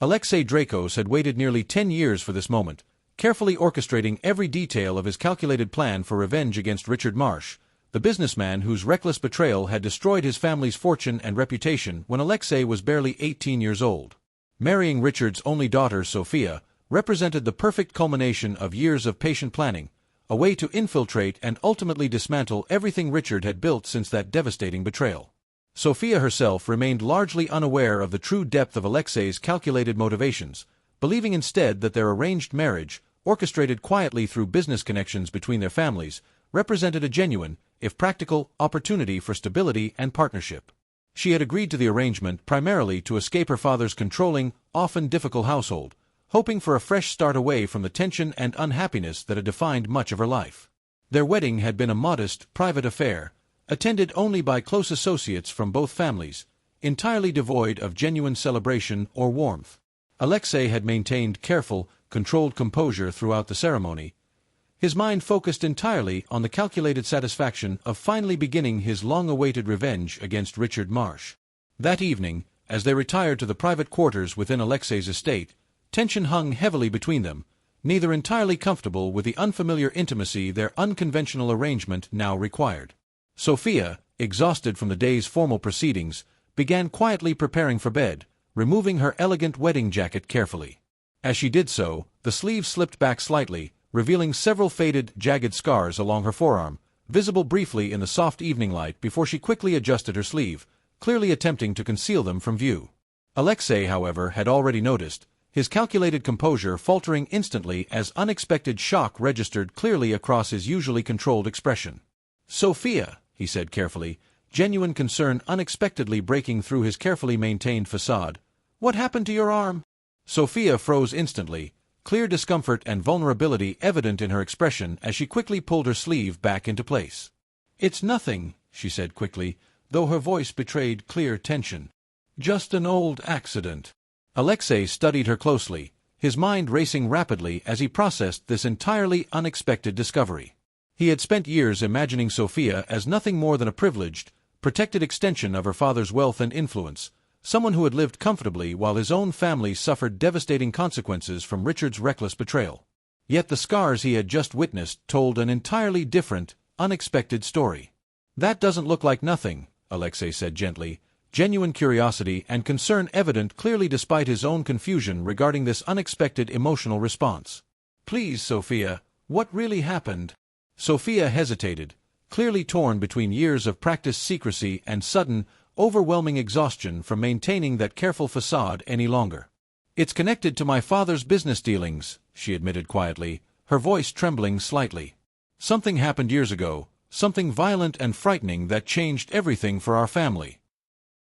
Alexei Dracos had waited nearly 10 years for this moment, carefully orchestrating every detail of his calculated plan for revenge against Richard Marsh, the businessman whose reckless betrayal had destroyed his family's fortune and reputation when Alexei was barely 18 years old. Marrying Richard's only daughter, Sophia, represented the perfect culmination of years of patient planning, a way to infiltrate and ultimately dismantle everything Richard had built since that devastating betrayal. Sophia herself remained largely unaware of the true depth of Alexei's calculated motivations, believing instead that their arranged marriage, orchestrated quietly through business connections between their families, represented a genuine, if practical, opportunity for stability and partnership. She had agreed to the arrangement primarily to escape her father's controlling, often difficult household, hoping for a fresh start away from the tension and unhappiness that had defined much of her life. Their wedding had been a modest, private affair, attended only by close associates from both families, entirely devoid of genuine celebration or warmth. Alexei had maintained careful, controlled composure throughout the ceremony, his mind focused entirely on the calculated satisfaction of finally beginning his long-awaited revenge against Richard Marsh. That evening, as they retired to the private quarters within Alexei's estate, tension hung heavily between them, neither entirely comfortable with the unfamiliar intimacy their unconventional arrangement now required. Sophia, exhausted from the day's formal proceedings, began quietly preparing for bed, removing her elegant wedding jacket carefully. As she did so, the sleeve slipped back slightly, revealing several faded, jagged scars along her forearm, visible briefly in the soft evening light before she quickly adjusted her sleeve, clearly attempting to conceal them from view. Alexei, however, had already noticed, his calculated composure faltering instantly as unexpected shock registered clearly across his usually controlled expression. "Sophia," he said carefully, genuine concern unexpectedly breaking through his carefully maintained facade, "what happened to your arm?" Sophia froze instantly, clear discomfort and vulnerability evident in her expression as she quickly pulled her sleeve back into place. "It's nothing," she said quickly, though her voice betrayed clear tension. "Just an old accident." Alexei studied her closely, his mind racing rapidly as he processed this entirely unexpected discovery. He had spent years imagining Sophia as nothing more than a privileged, protected extension of her father's wealth and influence, someone who had lived comfortably while his own family suffered devastating consequences from Richard's reckless betrayal. Yet the scars he had just witnessed told an entirely different, unexpected story. "That doesn't look like nothing," Alexei said gently, genuine curiosity and concern evident clearly despite his own confusion regarding this unexpected emotional response. "Please, Sophia, what really happened?" Sophia hesitated, clearly torn between years of practiced secrecy and sudden, overwhelming exhaustion from maintaining that careful facade any longer. "It's connected to my father's business dealings," she admitted quietly, her voice trembling slightly. "Something happened years ago, something violent and frightening that changed everything for our family."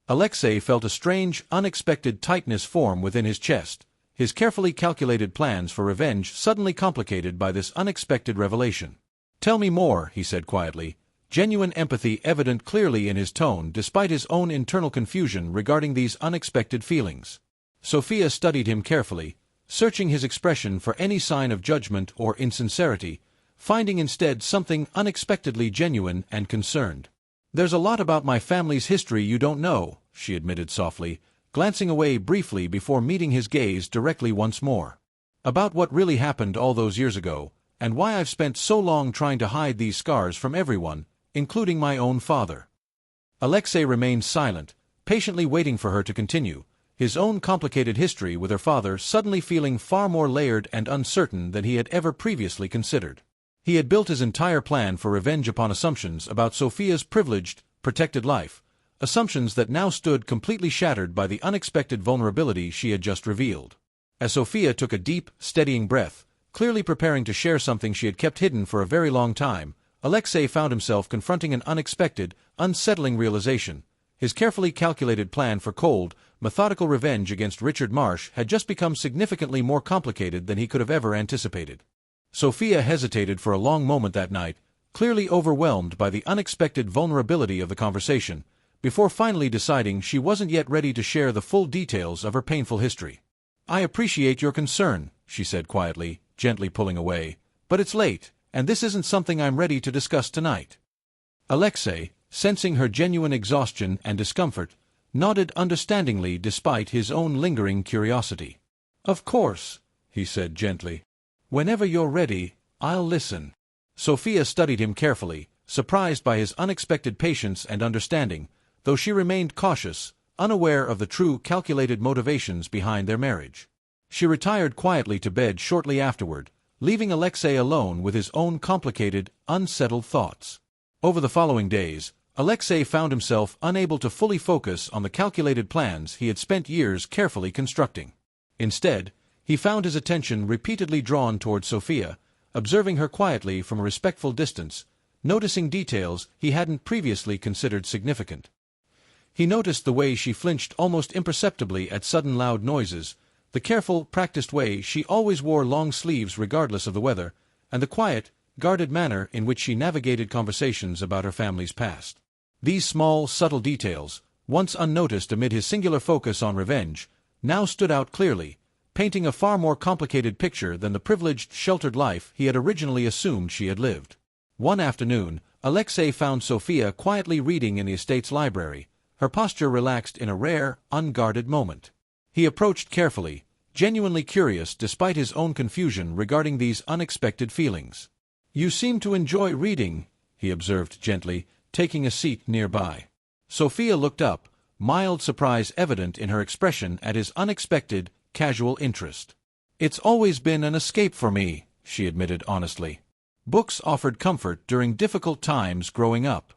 Alexei felt a strange, unexpected tightness form within his chest, his carefully calculated plans for revenge suddenly complicated by this unexpected revelation. "Tell me more," he said quietly, genuine empathy evident clearly in his tone despite his own internal confusion regarding these unexpected feelings. Sophia studied him carefully, searching his expression for any sign of judgment or insincerity, finding instead something unexpectedly genuine and concerned. "There's a lot about my family's history you don't know," she admitted softly, glancing away briefly before meeting his gaze directly once more. "About what really happened all those years ago, and why I've spent so long trying to hide these scars from everyone, including my own father." Alexei remained silent, patiently waiting for her to continue, his own complicated history with her father suddenly feeling far more layered and uncertain than he had ever previously considered. He had built his entire plan for revenge upon assumptions about Sophia's privileged, protected life, assumptions that now stood completely shattered by the unexpected vulnerability she had just revealed. As Sophia took a deep, steadying breath, clearly preparing to share something she had kept hidden for a very long time, Alexei found himself confronting an unexpected, unsettling realization. His carefully calculated plan for cold, methodical revenge against Richard Marsh had just become significantly more complicated than he could have ever anticipated. Sophia hesitated for a long moment that night, clearly overwhelmed by the unexpected vulnerability of the conversation, before finally deciding she wasn't yet ready to share the full details of her painful history. "I appreciate your concern," she said quietly, gently pulling away, "but it's late, and this isn't something I'm ready to discuss tonight." Alexei, sensing her genuine exhaustion and discomfort, nodded understandingly despite his own lingering curiosity. "Of course," he said gently. "Whenever you're ready, I'll listen." Sophia studied him carefully, surprised by his unexpected patience and understanding, though she remained cautious, unaware of the true calculated motivations behind their marriage. She retired quietly to bed shortly afterward, leaving Alexei alone with his own complicated, unsettled thoughts. Over the following days, Alexei found himself unable to fully focus on the calculated plans he had spent years carefully constructing. Instead, he found his attention repeatedly drawn toward Sophia, observing her quietly from a respectful distance, noticing details he hadn't previously considered significant. He noticed the way she flinched almost imperceptibly at sudden loud noises, the careful, practiced way she always wore long sleeves regardless of the weather, and the quiet, guarded manner in which she navigated conversations about her family's past. These small, subtle details, once unnoticed amid his singular focus on revenge, now stood out clearly, painting a far more complicated picture than the privileged, sheltered life he had originally assumed she had lived. One afternoon, Alexei found Sophia quietly reading in the estate's library, her posture relaxed in a rare, unguarded moment. He approached carefully, genuinely curious despite his own confusion regarding these unexpected feelings. "You seem to enjoy reading," he observed gently, taking a seat nearby. Sophia looked up, mild surprise evident in her expression at his unexpected, casual interest. "It's always been an escape for me," she admitted honestly. "Books offered comfort during difficult times growing up."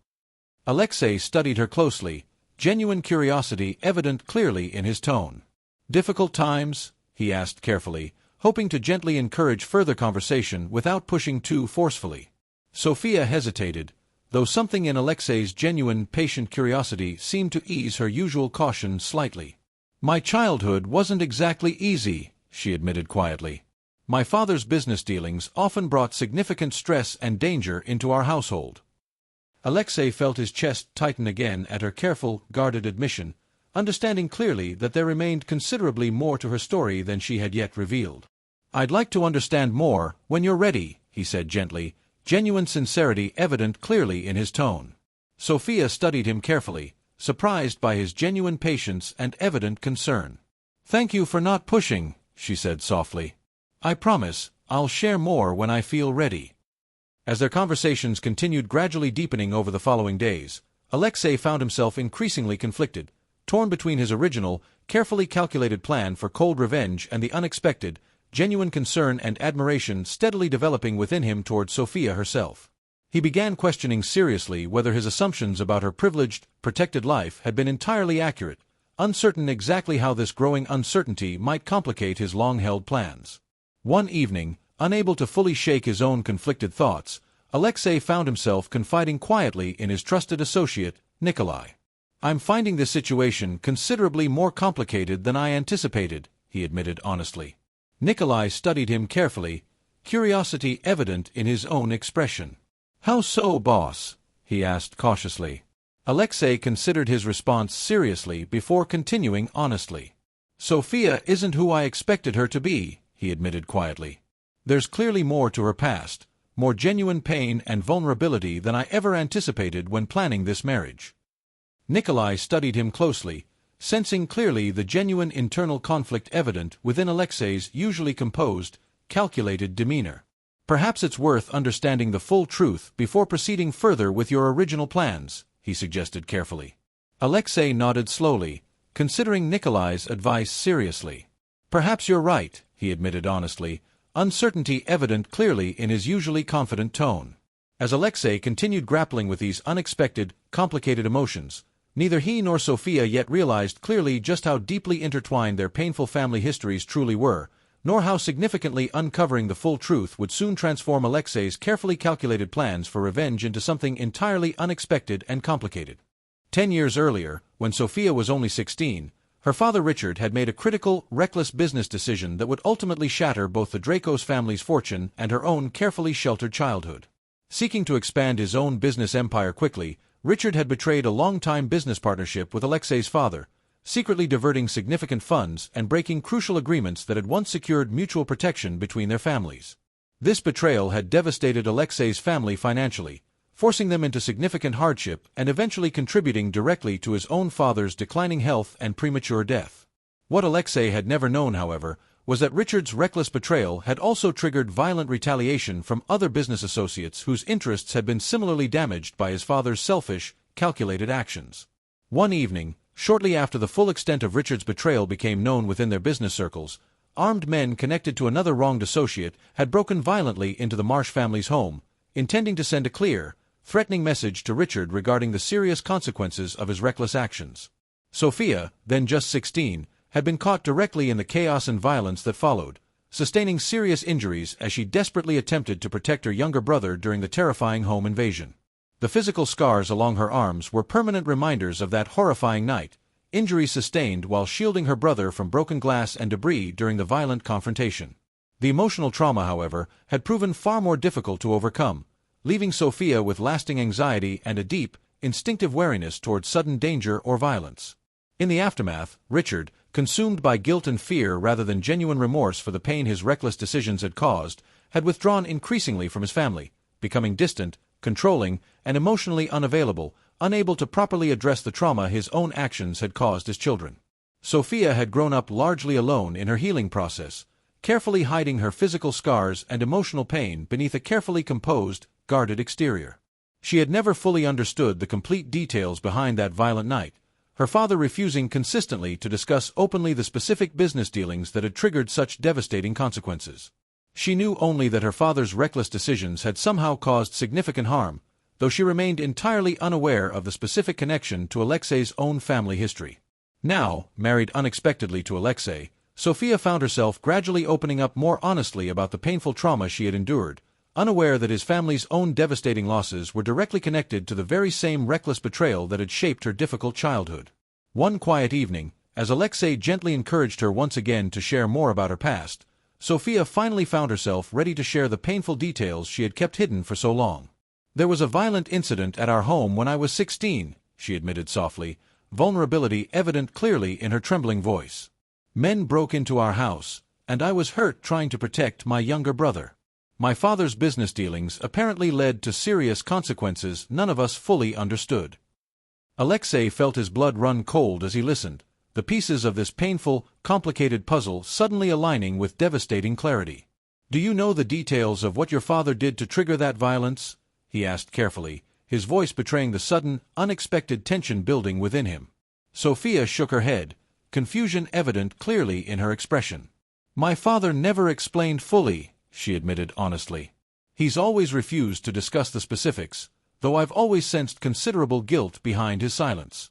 Alexei studied her closely, genuine curiosity evident clearly in his tone. "Difficult times?" he asked carefully, hoping to gently encourage further conversation without pushing too forcefully. Sophia hesitated, though something in Alexei's genuine, patient curiosity seemed to ease her usual caution slightly. "My childhood wasn't exactly easy," she admitted quietly. "My father's business dealings often brought significant stress and danger into our household." Alexei felt his chest tighten again at her careful, guarded admission, understanding clearly that there remained considerably more to her story than she had yet revealed. "I'd like to understand more when you're ready," he said gently, genuine sincerity evident clearly in his tone. Sophia studied him carefully, surprised by his genuine patience and evident concern. "Thank you for not pushing," she said softly. "I promise I'll share more when I feel ready." As their conversations continued gradually deepening over the following days, Alexei found himself increasingly conflicted, torn between his original, carefully calculated plan for cold revenge and the unexpected, genuine concern and admiration steadily developing within him toward Sophia herself. He began questioning seriously whether his assumptions about her privileged, protected life had been entirely accurate, uncertain exactly how this growing uncertainty might complicate his long-held plans. One evening, unable to fully shake his own conflicted thoughts, Alexei found himself confiding quietly in his trusted associate, Nikolai. "I'm finding this situation considerably more complicated than I anticipated," he admitted honestly. Nikolai studied him carefully, curiosity evident in his own expression. "How so, boss?" he asked cautiously. Alexei considered his response seriously before continuing honestly. "Sophia isn't who I expected her to be," he admitted quietly. "There's clearly more to her past, more genuine pain and vulnerability than I ever anticipated when planning this marriage." Nikolai studied him closely, sensing clearly the genuine internal conflict evident within Alexei's usually composed, calculated demeanor. "Perhaps it's worth understanding the full truth before proceeding further with your original plans," he suggested carefully. Alexei nodded slowly, considering Nikolai's advice seriously. "Perhaps you're right," he admitted honestly, uncertainty evident clearly in his usually confident tone. As Alexei continued grappling with these unexpected, complicated emotions, neither he nor Sophia yet realized clearly just how deeply intertwined their painful family histories truly were, nor how significantly uncovering the full truth would soon transform Alexei's carefully calculated plans for revenge into something entirely unexpected and complicated. 10 years earlier, when Sophia was only 16, her father Richard had made a critical, reckless business decision that would ultimately shatter both the Dracos family's fortune and her own carefully sheltered childhood. Seeking to expand his own business empire quickly, Richard had betrayed a long-time business partnership with Alexei's father, secretly diverting significant funds and breaking crucial agreements that had once secured mutual protection between their families. This betrayal had devastated Alexei's family financially, forcing them into significant hardship and eventually contributing directly to his own father's declining health and premature death. What Alexei had never known, however, was that Richard's reckless betrayal had also triggered violent retaliation from other business associates whose interests had been similarly damaged by his father's selfish, calculated actions. One evening, shortly after the full extent of Richard's betrayal became known within their business circles, armed men connected to another wronged associate had broken violently into the Marsh family's home, intending to send a clear, threatening message to Richard regarding the serious consequences of his reckless actions. Sophia, then just 16, had been caught directly in the chaos and violence that followed, sustaining serious injuries as she desperately attempted to protect her younger brother during the terrifying home invasion. The physical scars along her arms were permanent reminders of that horrifying night, injuries sustained while shielding her brother from broken glass and debris during the violent confrontation. The emotional trauma, however, had proven far more difficult to overcome, leaving Sophia with lasting anxiety and a deep, instinctive wariness towards sudden danger or violence. In the aftermath, Richard, consumed by guilt and fear rather than genuine remorse for the pain his reckless decisions had caused, had withdrawn increasingly from his family, becoming distant, controlling, and emotionally unavailable, unable to properly address the trauma his own actions had caused his children. Sophia had grown up largely alone in her healing process, carefully hiding her physical scars and emotional pain beneath a carefully composed, guarded exterior. She had never fully understood the complete details behind that violent night, her father refusing consistently to discuss openly the specific business dealings that had triggered such devastating consequences. She knew only that her father's reckless decisions had somehow caused significant harm, though she remained entirely unaware of the specific connection to Alexei's own family history. Now, married unexpectedly to Alexei, Sophia found herself gradually opening up more honestly about the painful trauma she had endured, unaware that his family's own devastating losses were directly connected to the very same reckless betrayal that had shaped her difficult childhood. One quiet evening, as Alexei gently encouraged her once again to share more about her past, Sophia finally found herself ready to share the painful details she had kept hidden for so long. "There was a violent incident at our home when I was 16, she admitted softly, vulnerability evident clearly in her trembling voice. "Men broke into our house, and I was hurt trying to protect my younger brother. My father's business dealings apparently led to serious consequences none of us fully understood." Alexei felt his blood run cold as he listened, the pieces of this painful, complicated puzzle suddenly aligning with devastating clarity. "Do you know the details of what your father did to trigger that violence?" he asked carefully, his voice betraying the sudden, unexpected tension building within him. Sophia shook her head, confusion evident clearly in her expression. "My father never explained fully," she admitted honestly. "He's always refused to discuss the specifics, though I've always sensed considerable guilt behind his silence."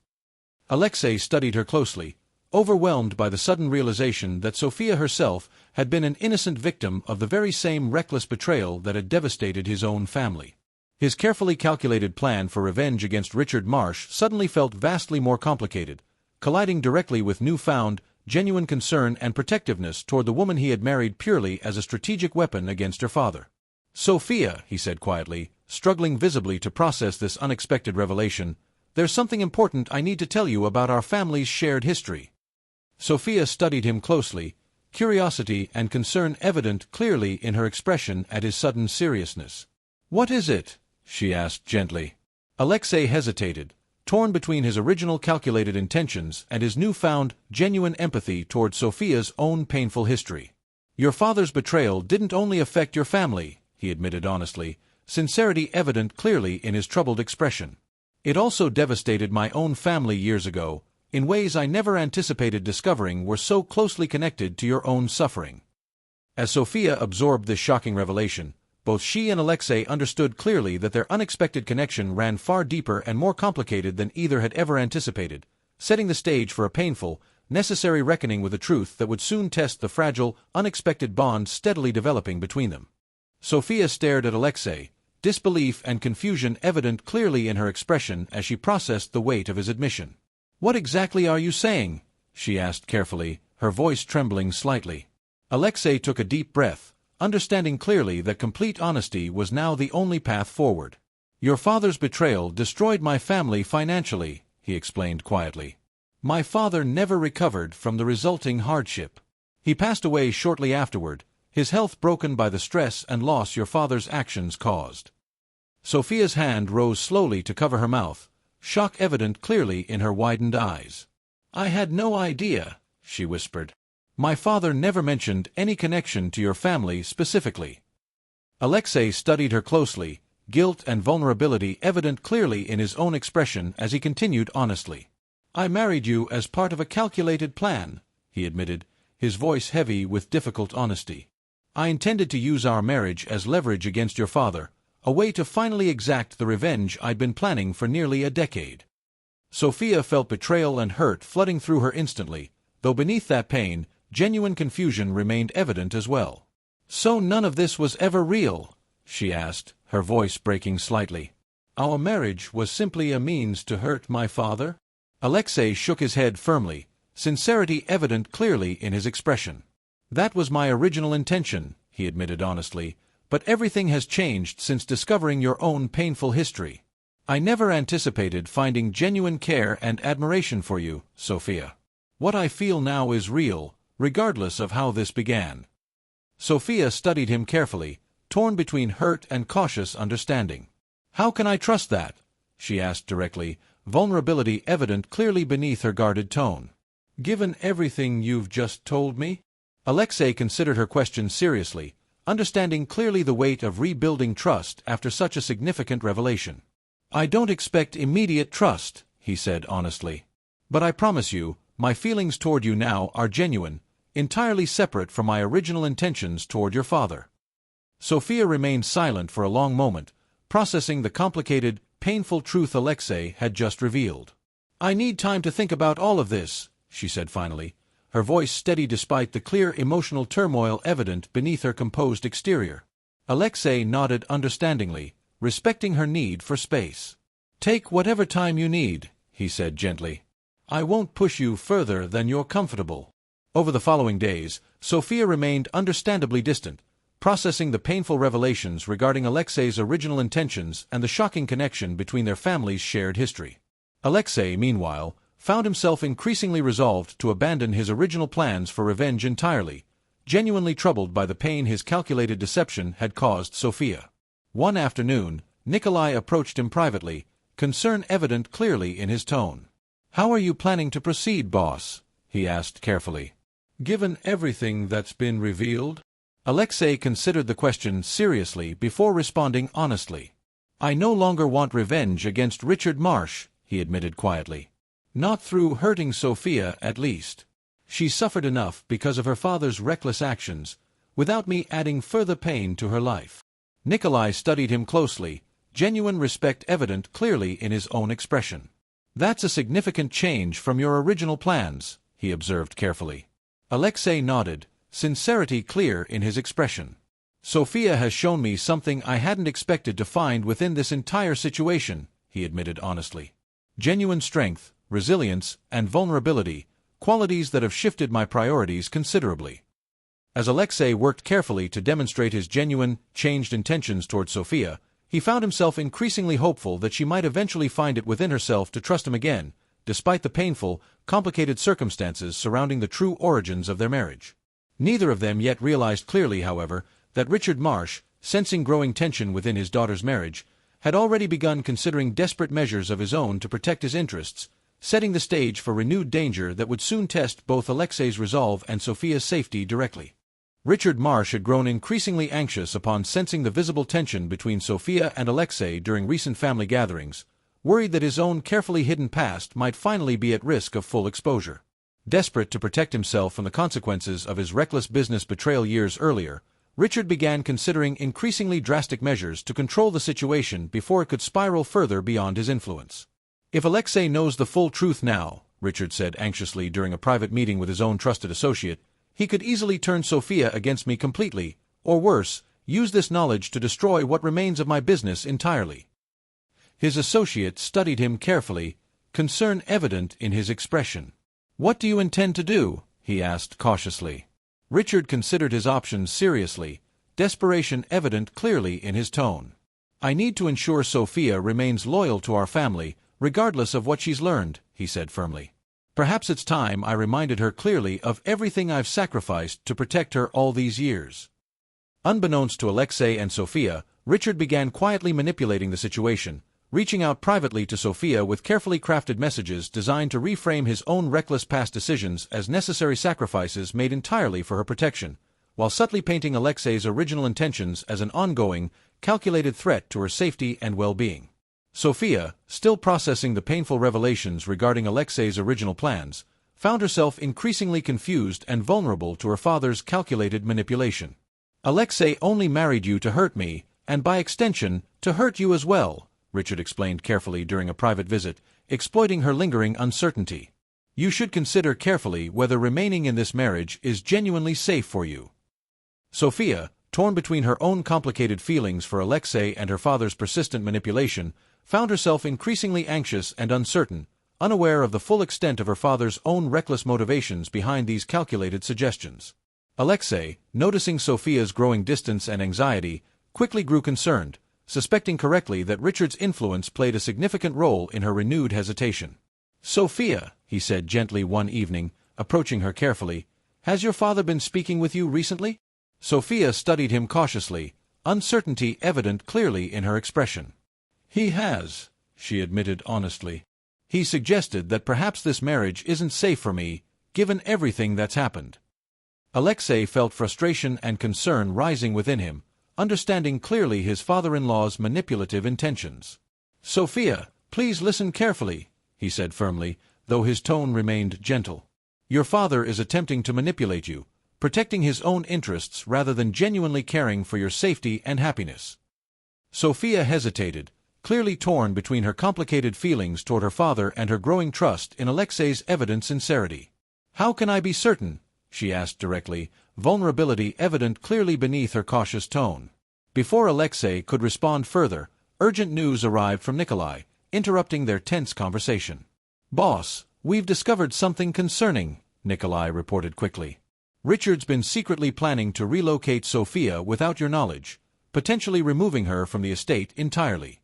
Alexei studied her closely, overwhelmed by the sudden realization that Sophia herself had been an innocent victim of the very same reckless betrayal that had devastated his own family. His carefully calculated plan for revenge against Richard Marsh suddenly felt vastly more complicated, colliding directly with newfound, genuine concern and protectiveness toward the woman he had married purely as a strategic weapon against her father. "Sophia," he said quietly, struggling visibly to process this unexpected revelation, "there's something important I need to tell you about our family's shared history." Sophia studied him closely, curiosity and concern evident clearly in her expression at his sudden seriousness. "What is it?" she asked gently. Alexei hesitated, torn between his original calculated intentions and his newfound, genuine empathy toward Sophia's own painful history. "Your father's betrayal didn't only affect your family," he admitted honestly, sincerity evident clearly in his troubled expression. "It also devastated my own family years ago, in ways I never anticipated discovering were so closely connected to your own suffering." As Sophia absorbed this shocking revelation, both she and Alexei understood clearly that their unexpected connection ran far deeper and more complicated than either had ever anticipated, setting the stage for a painful, necessary reckoning with a truth that would soon test the fragile, unexpected bond steadily developing between them. Sophia stared at Alexei, disbelief and confusion evident clearly in her expression as she processed the weight of his admission. "What exactly are you saying?" she asked carefully, her voice trembling slightly. Alexei took a deep breath, understanding clearly that complete honesty was now the only path forward. "Your father's betrayal destroyed my family financially," he explained quietly. "My father never recovered from the resulting hardship. He passed away shortly afterward, his health broken by the stress and loss your father's actions caused." Sophia's hand rose slowly to cover her mouth, shock evident clearly in her widened eyes. "I had no idea," she whispered. My father never mentioned any connection to your family specifically. Alexei studied her closely, guilt and vulnerability evident clearly in his own expression as he continued honestly. I married you as part of a calculated plan, he admitted, his voice heavy with difficult honesty. I intended to use our marriage as leverage against your father, a way to finally exact the revenge I'd been planning for nearly a decade. Sophia felt betrayal and hurt flooding through her instantly, though beneath that pain, genuine confusion remained evident as well. So none of this was ever real? She asked, her voice breaking slightly. Our marriage was simply a means to hurt my father? Alexei shook his head firmly, sincerity evident clearly in his expression. That was my original intention, he admitted honestly, but everything has changed since discovering your own painful history. I never anticipated finding genuine care and admiration for you, Sophia. What I feel now is real, regardless of how this began. Sophia studied him carefully, torn between hurt and cautious understanding. How can I trust that? She asked directly, vulnerability evident clearly beneath her guarded tone. Given everything you've just told me? Alexei considered her question seriously, understanding clearly the weight of rebuilding trust after such a significant revelation. I don't expect immediate trust, he said honestly. But I promise you, my feelings toward you now are genuine, entirely separate from my original intentions toward your father. Sophia remained silent for a long moment, processing the complicated, painful truth Alexei had just revealed. I need time to think about all of this, she said finally, her voice steady despite the clear emotional turmoil evident beneath her composed exterior. Alexei nodded understandingly, respecting her need for space. Take whatever time you need, he said gently. I won't push you further than you're comfortable. Over the following days, Sophia remained understandably distant, processing the painful revelations regarding Alexei's original intentions and the shocking connection between their families' shared history. Alexei, meanwhile, found himself increasingly resolved to abandon his original plans for revenge entirely, genuinely troubled by the pain his calculated deception had caused Sophia. One afternoon, Nikolai approached him privately, concern evident clearly in his tone. How are you planning to proceed, boss? He asked carefully. Given everything that's been revealed? Alexei considered the question seriously before responding honestly. I no longer want revenge against Richard Marsh, he admitted quietly. Not through hurting Sophia, at least. She suffered enough because of her father's reckless actions, without me adding further pain to her life. Nikolai studied him closely, genuine respect evident clearly in his own expression. That's a significant change from your original plans, he observed carefully. Alexei nodded, sincerity clear in his expression. Sophia has shown me something I hadn't expected to find within this entire situation, he admitted honestly. Genuine strength, resilience, and vulnerability, qualities that have shifted my priorities considerably. As Alexei worked carefully to demonstrate his genuine, changed intentions toward Sophia, he found himself increasingly hopeful that she might eventually find it within herself to trust him again, despite the painful, complicated circumstances surrounding the true origins of their marriage. Neither of them yet realized clearly, however, that Richard Marsh, sensing growing tension within his daughter's marriage, had already begun considering desperate measures of his own to protect his interests, setting the stage for renewed danger that would soon test both Alexei's resolve and Sophia's safety directly. Richard Marsh had grown increasingly anxious upon sensing the visible tension between Sophia and Alexei during recent family gatherings, worried that his own carefully hidden past might finally be at risk of full exposure. Desperate to protect himself from the consequences of his reckless business betrayal years earlier, Richard began considering increasingly drastic measures to control the situation before it could spiral further beyond his influence. If Alexei knows the full truth now, Richard said anxiously during a private meeting with his own trusted associate, he could easily turn Sophia against me completely, or worse, use this knowledge to destroy what remains of my business entirely. His associate studied him carefully, concern evident in his expression. What do you intend to do? He asked cautiously. Richard considered his options seriously, desperation evident clearly in his tone. I need to ensure Sophia remains loyal to our family, regardless of what she's learned, he said firmly. Perhaps it's time I reminded her clearly of everything I've sacrificed to protect her all these years. Unbeknownst to Alexei and Sophia, Richard began quietly manipulating the situation, reaching out privately to Sofia with carefully crafted messages designed to reframe his own reckless past decisions as necessary sacrifices made entirely for her protection, while subtly painting Alexei's original intentions as an ongoing, calculated threat to her safety and well-being. Sofia, still processing the painful revelations regarding Alexei's original plans, found herself increasingly confused and vulnerable to her father's calculated manipulation. "Alexei only married you to hurt me, and by extension, to hurt you as well," Richard explained carefully during a private visit, exploiting her lingering uncertainty. "You should consider carefully whether remaining in this marriage is genuinely safe for you." Sofia, torn between her own complicated feelings for Alexei and her father's persistent manipulation, found herself increasingly anxious and uncertain, unaware of the full extent of her father's own reckless motivations behind these calculated suggestions. Alexei, noticing Sofia's growing distance and anxiety, quickly grew concerned, suspecting correctly that Richard's influence played a significant role in her renewed hesitation. "Sofia," he said gently one evening, approaching her carefully, "has your father been speaking with you recently?" Sofia studied him cautiously, uncertainty evident clearly in her expression. "He has," she admitted honestly. "He suggested that perhaps this marriage isn't safe for me, given everything that's happened." Alexei felt frustration and concern rising within him, understanding clearly his father-in-law's manipulative intentions. "Sofia, please listen carefully," he said firmly, though his tone remained gentle. "Your father is attempting to manipulate you, protecting his own interests rather than genuinely caring for your safety and happiness." Sofia hesitated, clearly torn between her complicated feelings toward her father and her growing trust in Alexei's evident sincerity. "How can I be certain?" she asked directly, vulnerability evident clearly beneath her cautious tone. Before Alexei could respond further, urgent news arrived from Nikolai, interrupting their tense conversation. "Boss, we've discovered something concerning," Nikolai reported quickly. "Richard's been secretly planning to relocate Sofia without your knowledge, potentially removing her from the estate entirely."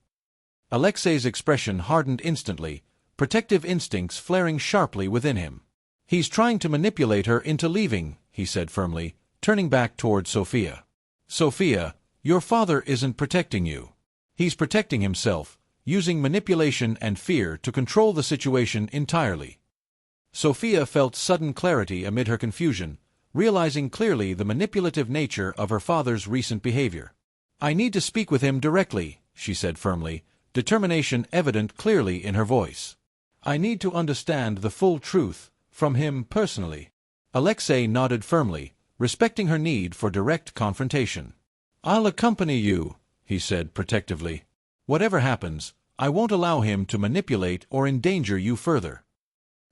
Alexei's expression hardened instantly, protective instincts flaring sharply within him. "He's trying to manipulate her into leaving," he said firmly, turning back toward Sofia. "Sofia, your father isn't protecting you. He's protecting himself, using manipulation and fear to control the situation entirely." Sofia felt sudden clarity amid her confusion, realizing clearly the manipulative nature of her father's recent behavior. "I need to speak with him directly," she said firmly, determination evident clearly in her voice. "I need to understand the full truth, from him personally." Alexei nodded firmly, respecting her need for direct confrontation. "I'll accompany you," he said protectively. "Whatever happens, I won't allow him to manipulate or endanger you further."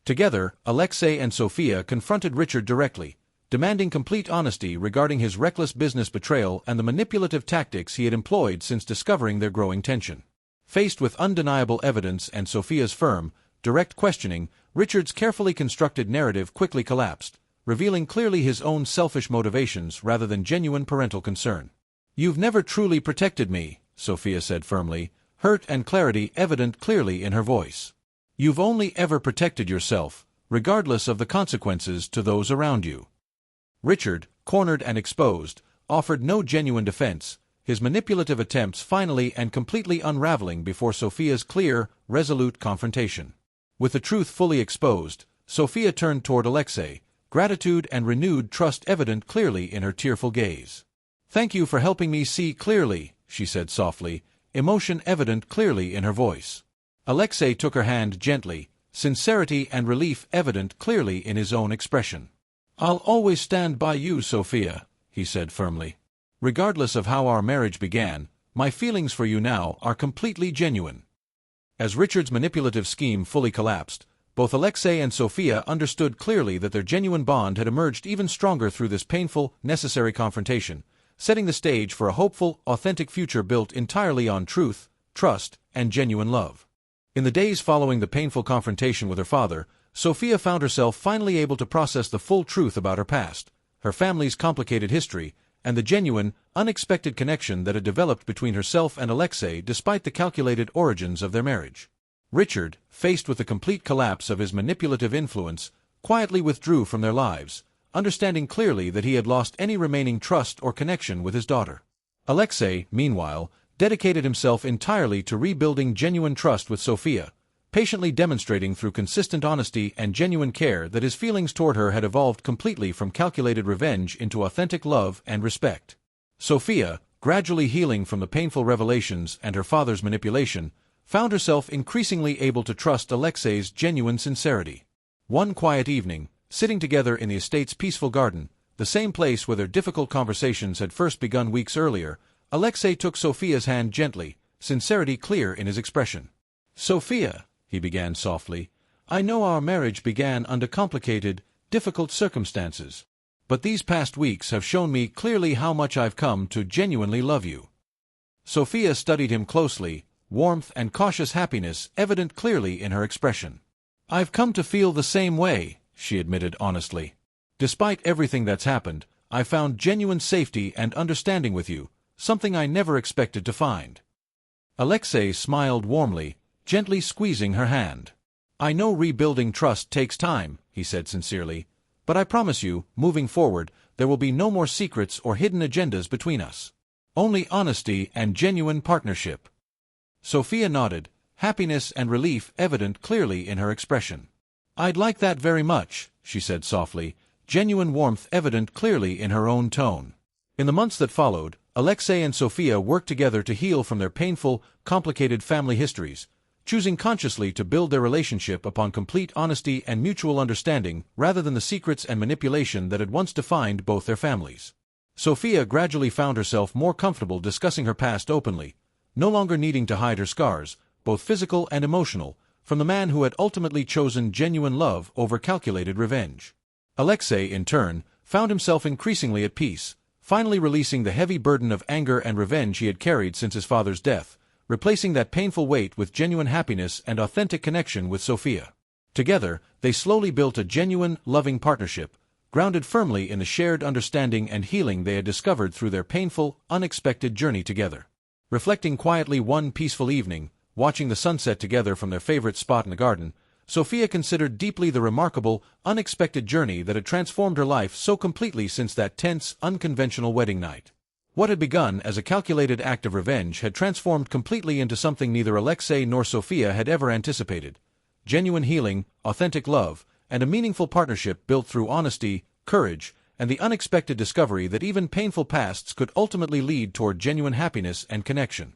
Together, Alexei and Sofia confronted Richard directly, demanding complete honesty regarding his reckless business betrayal and the manipulative tactics he had employed since discovering their growing tension. Faced with undeniable evidence and Sofia's firm, direct questioning, Richard's carefully constructed narrative quickly collapsed, revealing clearly his own selfish motivations rather than genuine parental concern. "You've never truly protected me," Sofia said firmly, hurt and clarity evident clearly in her voice. "You've only ever protected yourself, regardless of the consequences to those around you." Richard, cornered and exposed, offered no genuine defense, his manipulative attempts finally and completely unraveling before Sofia's clear, resolute confrontation. With the truth fully exposed, Sofia turned toward Alexei, gratitude and renewed trust evident clearly in her tearful gaze. "Thank you for helping me see clearly," she said softly, emotion evident clearly in her voice. Alexei took her hand gently, sincerity and relief evident clearly in his own expression. "I'll always stand by you, Sofia," he said firmly. "Regardless of how our marriage began, my feelings for you now are completely genuine." As Richard's manipulative scheme fully collapsed, both Alexei and Sofia understood clearly that their genuine bond had emerged even stronger through this painful, necessary confrontation, setting the stage for a hopeful, authentic future built entirely on truth, trust, and genuine love. In the days following the painful confrontation with her father, Sofia found herself finally able to process the full truth about her past, her family's complicated history, and the genuine, unexpected connection that had developed between herself and Alexei despite the calculated origins of their marriage. Richard, faced with the complete collapse of his manipulative influence, quietly withdrew from their lives, understanding clearly that he had lost any remaining trust or connection with his daughter. Alexei, meanwhile, dedicated himself entirely to rebuilding genuine trust with Sophia, patiently demonstrating through consistent honesty and genuine care that his feelings toward her had evolved completely from calculated revenge into authentic love and respect. Sophia, gradually healing from the painful revelations and her father's manipulation, found herself increasingly able to trust Alexei's genuine sincerity. One quiet evening, sitting together in the estate's peaceful garden, the same place where their difficult conversations had first begun weeks earlier, Alexei took Sophia's hand gently, sincerity clear in his expression. "Sophia," he began softly, "I know our marriage began under complicated, difficult circumstances. But these past weeks have shown me clearly how much I've come to genuinely love you." Sophia studied him closely, warmth and cautious happiness evident clearly in her expression. "I've come to feel the same way," she admitted honestly. "Despite everything that's happened, I found genuine safety and understanding with you, something I never expected to find." Alexei smiled warmly, gently squeezing her hand. "I know rebuilding trust takes time," he said sincerely, "but I promise you, moving forward, there will be no more secrets or hidden agendas between us. Only honesty and genuine partnership." Sophia nodded, happiness and relief evident clearly in her expression. "I'd like that very much," she said softly, genuine warmth evident clearly in her own tone. In the months that followed, Alexei and Sophia worked together to heal from their painful, complicated family histories, choosing consciously to build their relationship upon complete honesty and mutual understanding rather than the secrets and manipulation that had once defined both their families. Sophia gradually found herself more comfortable discussing her past openly, no longer needing to hide her scars, both physical and emotional, from the man who had ultimately chosen genuine love over calculated revenge. Alexei, in turn, found himself increasingly at peace, finally releasing the heavy burden of anger and revenge he had carried since his father's death, replacing that painful weight with genuine happiness and authentic connection with Sophia. Together, they slowly built a genuine, loving partnership, grounded firmly in the shared understanding and healing they had discovered through their painful, unexpected journey together. Reflecting quietly one peaceful evening, watching the sunset together from their favorite spot in the garden, Sophia considered deeply the remarkable, unexpected journey that had transformed her life so completely since that tense, unconventional wedding night. What had begun as a calculated act of revenge had transformed completely into something neither Alexei nor Sophia had ever anticipated: genuine healing, authentic love, and a meaningful partnership built through honesty, courage, and the unexpected discovery that even painful pasts could ultimately lead toward genuine happiness and connection.